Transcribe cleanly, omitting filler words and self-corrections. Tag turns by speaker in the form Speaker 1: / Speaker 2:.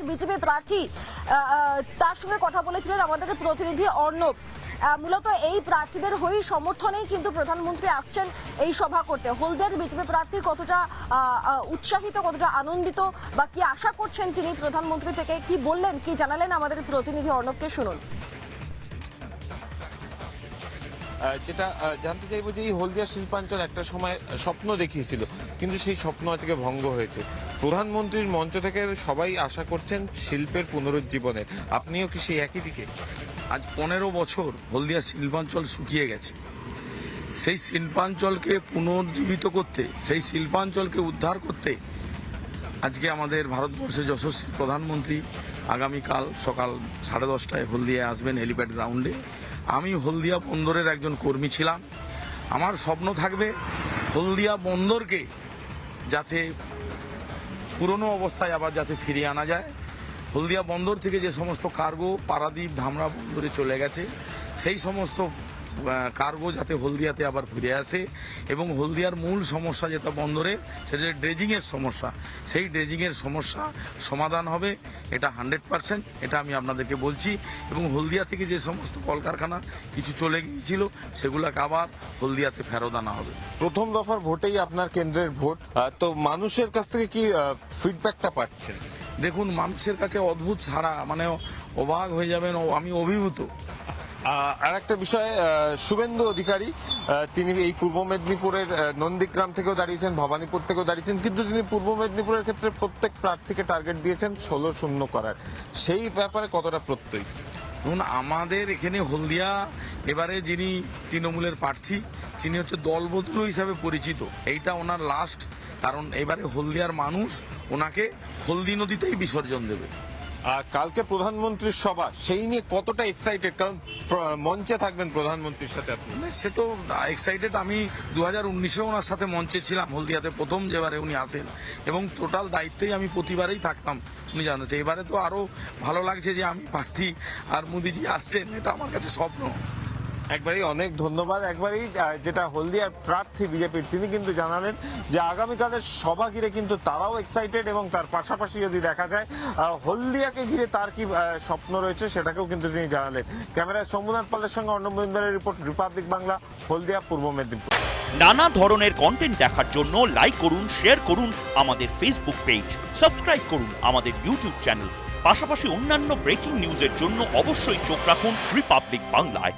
Speaker 1: BJP প্রার্থী তার সঙ্গে কথা বলেছিলেন আমাদের প্রতিনিধি অর্ণব। মূলত এই প্রার্থীদের হয়ে সমর্থনেই কিন্তু প্রধানমন্ত্রী আসছেন এই সভা করতে। হলদিয়ার বিজেপি প্রার্থী কতটা উৎসাহিত, কতটা আনন্দিত বা কি আশা করছেন তিনি প্রধানমন্ত্রী থেকে, কি বললেন, কি জানালেন আমাদের প্রতিনিধি অর্ণবকে শুনুন।
Speaker 2: যেটা জানতে চাইবো যে এই হলদিয়া শিল্পাঞ্চল একটা সময় স্বপ্ন দেখিয়েছিল, কিন্তু সেই স্বপ্ন আজকে ভঙ্গ হয়েছে। প্রধানমন্ত্রীর মঞ্চ থেকে সবাই আশা করছেন শিল্পের পুনরুজ্জীবনের। আপনিও কি সেই একই দিকে?
Speaker 3: আজ 15 বছর হলদিয়া শিল্পাঞ্চল শুকিয়ে গেছে। সেই শিল্পাঞ্চলকে পুনর্জীবিত করতে, সেই শিল্পাঞ্চলকে উদ্ধার করতে আজকে আমাদের ভারতবর্ষের যশস্বী প্রধানমন্ত্রী আগামীকাল সকাল 10:30টায় হলদিয়ায় আসবেন হেলিপ্যাড গ্রাউন্ডে। আমি হলদিয়া বন্দরের একজন কর্মী ছিলাম। আমার স্বপ্ন থাকবে হলদিয়া বন্দরকে যাতে পুরনো অবস্থায় আবার যাতে ফিরিয়ে আনা যায়। হলদিয়া বন্দর থেকে যে সমস্ত কার্গো পারাদ্বীপ ধামরা বন্দরে চলে গেছে, সেই সমস্ত কার্গো যাতে হলদিয়াতে আবার ফিরে আসে এবং হলদিয়ার মূল সমস্যা যেটা বন্দরে, সেটা ড্রেজিংয়ের সমস্যা, সেই ড্রেজিংয়ের সমস্যা সমাধান হবে। এটা 100%, এটা আমি আপনাদেরকে বলছি। এবং হলদিয়া থেকে যে সমস্ত কলকারখানা কিছু চলে গিয়েছিল, সেগুলোকে আবার হলদিয়াতে ফেরত আনা হবে।
Speaker 2: প্রথম দফার ভোটেই আপনার কেন্দ্রের ভোট, তো মানুষের কাছ থেকে কি ফিডব্যাকটা পাচ্ছেন?
Speaker 3: দেখুন, মানুষের কাছে অদ্ভুত ছাড়া, মানে অবাক হয়ে যাবেন, আমি অভিভূত।
Speaker 2: আর একটা বিষয়, শুভেন্দু অধিকারী তিনি এই পূর্ব মেদিনীপুরের নন্দীগ্রাম থেকেও দাঁড়িয়েছেন, ভবানীপুর থেকেও দাঁড়িয়েছেন, কিন্তু তিনি পূর্ব মেদিনীপুরের ক্ষেত্রে প্রত্যেক প্রার্থীকে টার্গেট দিয়েছেন 16-0 করার। সেই ব্যাপারে কতটা প্রত্যয়ী?
Speaker 3: দেখুন, আমাদের এখানে হলদিয়া এবারে যিনি তৃণমূলের প্রার্থী, তিনি হচ্ছে দলবদলু হিসাবে পরিচিত। এইটা ওনার লাস্ট, কারণ এবারে হলদিয়ার মানুষ ওনাকে হলদি নদীতেই বিসর্জন দেবে।
Speaker 2: কালকে প্রধানমন্ত্রীর সভা, সেই নিয়ে কতটা এক্সাইটেড? কারণ মঞ্চে থাকবেন প্রধানমন্ত্রীর সাথে আপনি।
Speaker 3: সে তো এক্সাইটেড। আমি 2019-এ ওনার সাথে মঞ্চে ছিলাম হলদিয়াতে, প্রথম যেবারে উনি আসেন, এবং টোটাল দায়িত্বেই আমি প্রতিবারেই থাকতাম, উনি জানাচ্ছে। এবারে তো আরো ভালো লাগছে যে আমি প্রার্থী আর মোদিজি আসছেন, এটা আমার কাছে স্বপ্ন।
Speaker 2: একবারই অনেক ধন্যবাদ। একবারই যেটা হলদিয়ার প্রার্থী বিজেপির, তিনি কিন্তু জানালেন যে আগামীকালের সভা ঘিরে কিন্তু তারাও এক্সাইটেড, এবং তার পাশাপাশি যদি দেখা যায় হলদিয়াকে ঘিরে তার কি স্বপ্ন রয়েছে সেটাকেও কিন্তু তিনি জানালেন। ক্যামেরায় শম্ভুনাথ পালের সঙ্গে অর্ণব মজুমদারের রিপোর্ট, রিপাবলিক বাংলা, হলদিয়া, পূর্ব মেদিনীপুর।
Speaker 4: নানা ধরনের কন্টেন্ট দেখার জন্য লাইক করুন, শেয়ার করুন আমাদের ফেসবুক পেজ, সাবস্ক্রাইব করুন আমাদের ইউটিউব চ্যানেল। পাশাপাশি অন্যান্য ব্রেকিং নিউজের জন্য অবশ্যই চোখ রাখুন রিপাবলিক বাংলায়।